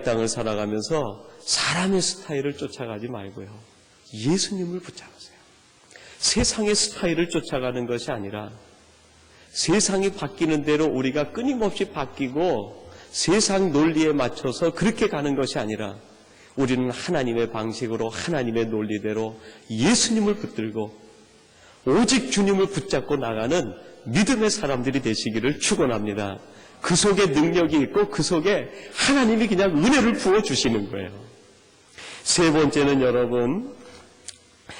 땅을 살아가면서 사람의 스타일을 쫓아가지 말고요. 예수님을 붙잡으세요. 세상의 스타일을 쫓아가는 것이 아니라 세상이 바뀌는 대로 우리가 끊임없이 바뀌고 세상 논리에 맞춰서 그렇게 가는 것이 아니라 우리는 하나님의 방식으로 하나님의 논리대로 예수님을 붙들고 오직 주님을 붙잡고 나가는 믿음의 사람들이 되시기를 축원합니다. 그 속에 능력이 있고 그 속에 하나님이 그냥 은혜를 부어주시는 거예요. 세 번째는 여러분,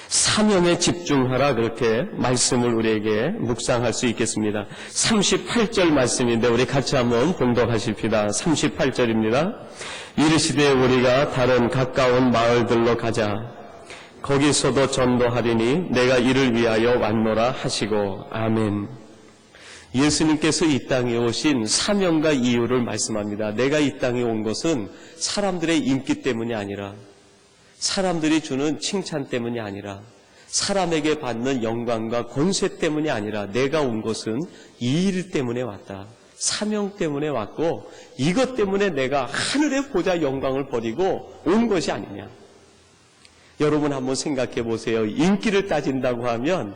사명에 집중하라, 그렇게 말씀을 우리에게 묵상할 수 있겠습니다. 38절 말씀인데 우리 같이 한번 봉독하십시다. 38절입니다. 이르시되 우리가 다른 가까운 마을들로 가자. 거기서도 전도하리니 내가 이를 위하여 왔노라 하시고. 아멘. 예수님께서 이 땅에 오신 사명과 이유를 말씀합니다. 내가 이 땅에 온 것은 사람들의 인기 때문이 아니라, 사람들이 주는 칭찬 때문이 아니라, 사람에게 받는 영광과 권세 때문이 아니라, 내가 온 것은 이 일 때문에 왔다. 사명 때문에 왔고, 이것 때문에 내가 하늘의 보좌 영광을 버리고 온 것이 아니냐. 여러분 한번 생각해 보세요. 인기를 따진다고 하면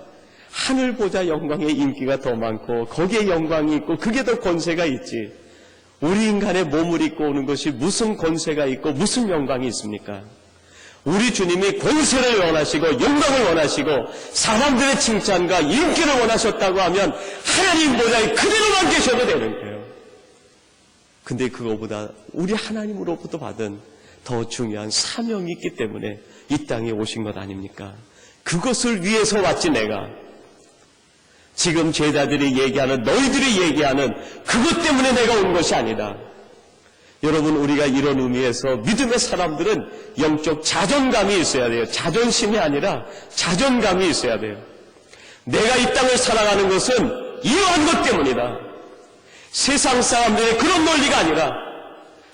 하늘 보좌 영광의 인기가 더 많고 거기에 영광이 있고 그게 더 권세가 있지. 우리 인간의 몸을 입고 오는 것이 무슨 권세가 있고 무슨 영광이 있습니까? 우리 주님이 권세를 원하시고 영광을 원하시고 사람들의 칭찬과 인기를 원하셨다고 하면 하나님 보좌에 그대로만 계셔도 되는 거예요. 근데 그거보다 우리 하나님으로부터 받은 더 중요한 사명이 있기 때문에 이 땅에 오신 것 아닙니까? 그것을 위해서 왔지. 내가 지금 제자들이 얘기하는, 너희들이 얘기하는 그것 때문에 내가 온 것이 아니다. 여러분, 우리가 이런 의미에서 믿음의 사람들은 영적 자존감이 있어야 돼요. 자존심이 아니라 자존감이 있어야 돼요. 내가 이 땅을 살아가는 것은 이러한 것 때문이다. 세상 사람들의 그런 논리가 아니라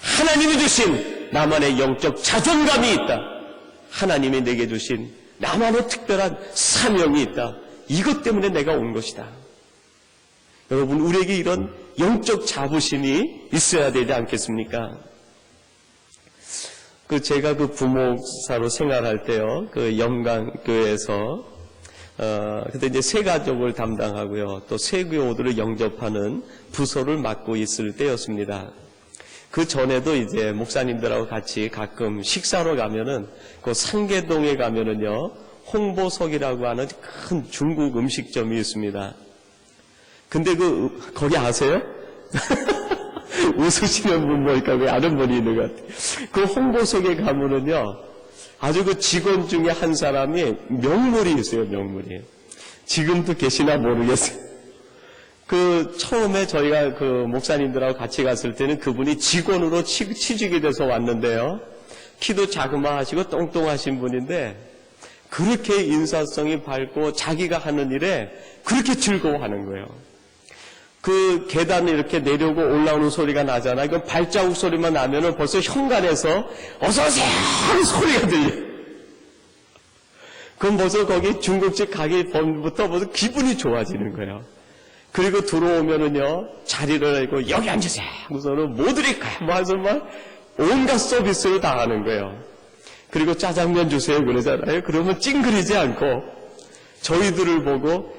하나님이 주신 나만의 영적 자존감이 있다. 하나님이 내게 주신 나만의 특별한 사명이 있다. 이것 때문에 내가 온 것이다. 여러분, 우리에게 이런 영적 자부심이 있어야 되지 않겠습니까? 제가 부목사로 생활할 때요, 영광교회에서, 그때 이제 세가족을 담당하고요, 또 세교우들을 영접하는 부서를 맡고 있을 때였습니다. 그 전에도 이제 목사님들하고 같이 가끔 식사로 가면은, 상계동에 가면은요, 홍보석이라고 하는 큰 중국 음식점이 있습니다. 근데 거기 아세요? 웃으시는 분 보니까 왜 아는 분이 있는 것 같아요. 그 홍보석에 가면은요, 아주 직원 중에 한 사람이 명물이 있어요, 명물이. 지금도 계시나 모르겠어요. 처음에 저희가 목사님들하고 같이 갔을 때는 그분이 직원으로 취직이 돼서 왔는데요. 키도 자그마하시고 똥똥하신 분인데, 그렇게 인사성이 밝고 자기가 하는 일에 그렇게 즐거워하는 거예요. 계단을 이렇게 내려오고 올라오는 소리가 나잖아요. 그 발자국 소리만 나면은 벌써 현관에서 어서오세요 하는 소리가 들려요. 그럼 벌써 거기 중국집 가기 전부터 벌써 기분이 좋아지는 거예요. 그리고 들어오면은요, 자리를 내고 여기 앉으세요 하고서는 뭐 드릴까요? 해서 온갖 서비스를 다 하는 거예요. 그리고 짜장면 주세요 그러잖아요. 그러면 찡그리지 않고 저희들을 보고,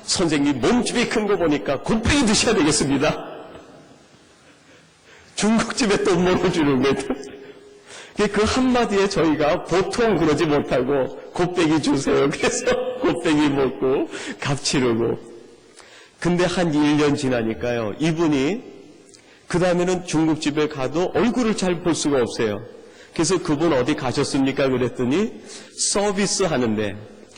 선생님 몸집이 큰 거 보니까 곱빼기 드셔야 되겠습니다. 중국집에 또 뭐를 주는 거예요. 그 한마디에 저희가 보통 그러지 못하고 곱빼기 주세요. 그래서 곱빼기 먹고 값 치르고. 근데 한 1년 지나니까요, 이분이 그 다음에는 중국집에 가도 얼굴을 잘 볼 수가 없어요. 그래서 그분 어디 가셨습니까? 그랬더니 서비스 하는데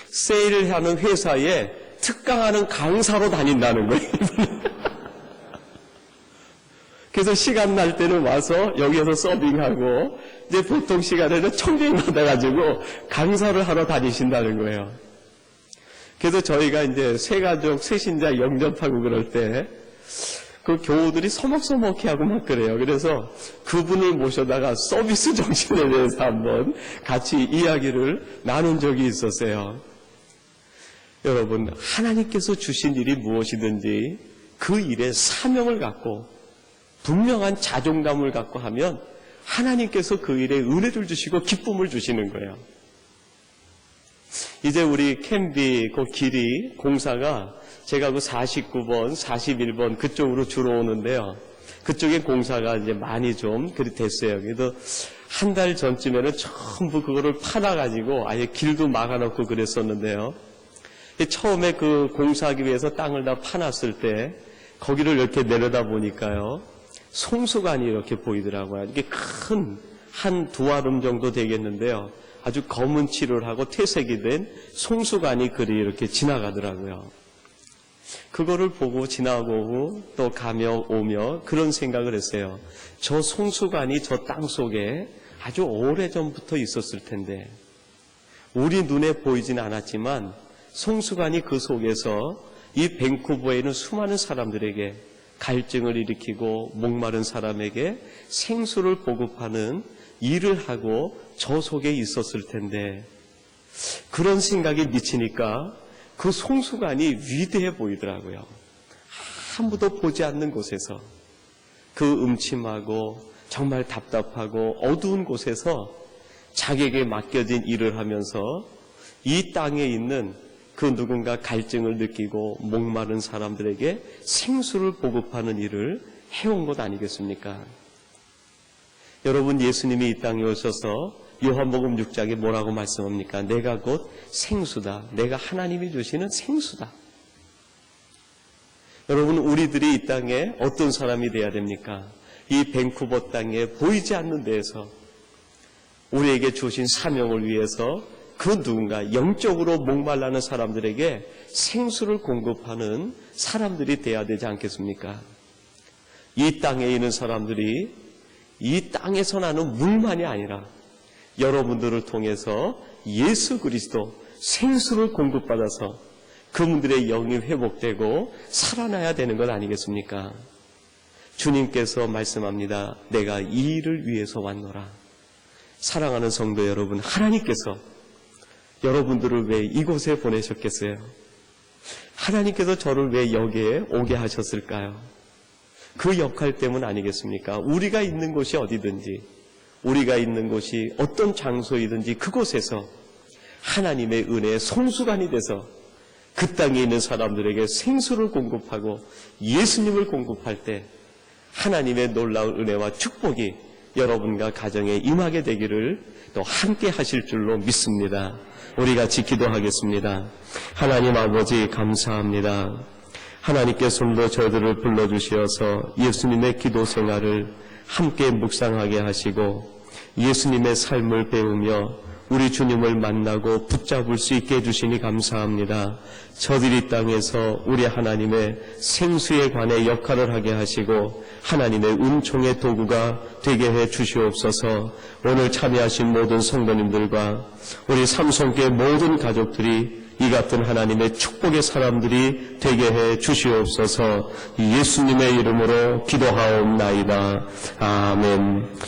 세일을 하는 회사에 특강하는 강사로 다닌다는 거예요. 그래서 시간 날 때는 와서 여기에서 서빙하고 이제 보통 시간에는 청빙 받아가지고 강사를 하러 다니신다는 거예요. 그래서 저희가 이제 세가족, 세신자 영접하고 그럴 때 교우들이 서먹서먹해하고 막 그래요. 그래서 그분을 모셔다가 서비스 정신에 대해서 한번 같이 이야기를 나눈 적이 있었어요. 여러분, 하나님께서 주신 일이 무엇이든지 그 일에 사명을 갖고 분명한 자존감을 갖고 하면 하나님께서 그 일에 은혜를 주시고 기쁨을 주시는 거예요. 이제 우리 캔비 그 길이 공사가 제가 그 49번, 41번 그쪽으로 주로 오는데요. 그쪽에 공사가 이제 많이 좀 그리 됐어요. 그래도 한 달 전쯤에는 전부 그거를 파놔가지고 아예 길도 막아놓고 그랬었는데요. 처음에 그 공사하기 위해서 땅을 다 파놨을 때 거기를 이렇게 내려다 보니까요. 송수관이 이렇게 보이더라고요. 이게 큰 한 두 아름 정도 되겠는데요. 아주 검은 칠을 하고 퇴색이 된 송수관이 그리 이렇게 지나가더라고요. 그거를 보고 지나고 또 가며 오며 그런 생각을 했어요. 저 송수관이 저 땅 속에 아주 오래전부터 있었을 텐데 우리 눈에 보이진 않았지만 송수관이 그 속에서 이 밴쿠버에 있는 수많은 사람들에게 갈증을 일으키고 목마른 사람에게 생수를 보급하는 일을 하고 저 속에 있었을 텐데 그런 생각이 미치니까 그 송수관이 위대해 보이더라고요. 아무도 보지 않는 곳에서 그 음침하고 정말 답답하고 어두운 곳에서 자기에게 맡겨진 일을 하면서 이 땅에 있는 그 누군가 갈증을 느끼고 목마른 사람들에게 생수를 보급하는 일을 해온 것 아니겠습니까? 여러분, 예수님이 이 땅에 오셔서 요한복음 6장에 뭐라고 말씀합니까? 내가 곧 생수다. 내가 하나님이 주시는 생수다. 여러분, 우리들이 이 땅에 어떤 사람이 돼야 됩니까? 이 밴쿠버 땅에 보이지 않는 데에서 우리에게 주신 사명을 위해서 그 누군가 영적으로 목말라는 사람들에게 생수를 공급하는 사람들이 돼야 되지 않겠습니까? 이 땅에 있는 사람들이 이 땅에서 나는 물만이 아니라 여러분들을 통해서 예수 그리스도 생수를 공급받아서 그분들의 영이 회복되고 살아나야 되는 것 아니겠습니까? 주님께서 말씀합니다. 내가 이 일을 위해서 왔노라. 사랑하는 성도 여러분, 하나님께서 여러분들을 왜 이곳에 보내셨겠어요? 하나님께서 저를 왜 여기에 오게 하셨을까요? 그 역할 때문 아니겠습니까? 우리가 있는 곳이 어디든지, 우리가 있는 곳이 어떤 장소이든지 그곳에서 하나님의 은혜의 송수관이 돼서 그 땅에 있는 사람들에게 생수를 공급하고 예수님을 공급할 때 하나님의 놀라운 은혜와 축복이 여러분과 가정에 임하게 되기를 또 함께 하실 줄로 믿습니다. 우리 같이 기도하겠습니다. 하나님 아버지 감사합니다. 하나님께서 오늘도 저희들을 불러주시어서 예수님의 기도 생활을 함께 묵상하게 하시고 예수님의 삶을 배우며 우리 주님을 만나고 붙잡을 수 있게 해주시니 감사합니다. 저들이 땅에서 우리 하나님의 생수에 관해 역할을 하게 하시고 하나님의 은총의 도구가 되게 해 주시옵소서. 오늘 참여하신 모든 성도님들과 우리 삼성교회 모든 가족들이 이 같은 하나님의 축복의 사람들이 되게 해 주시옵소서. 예수님의 이름으로 기도하옵나이다. 아멘.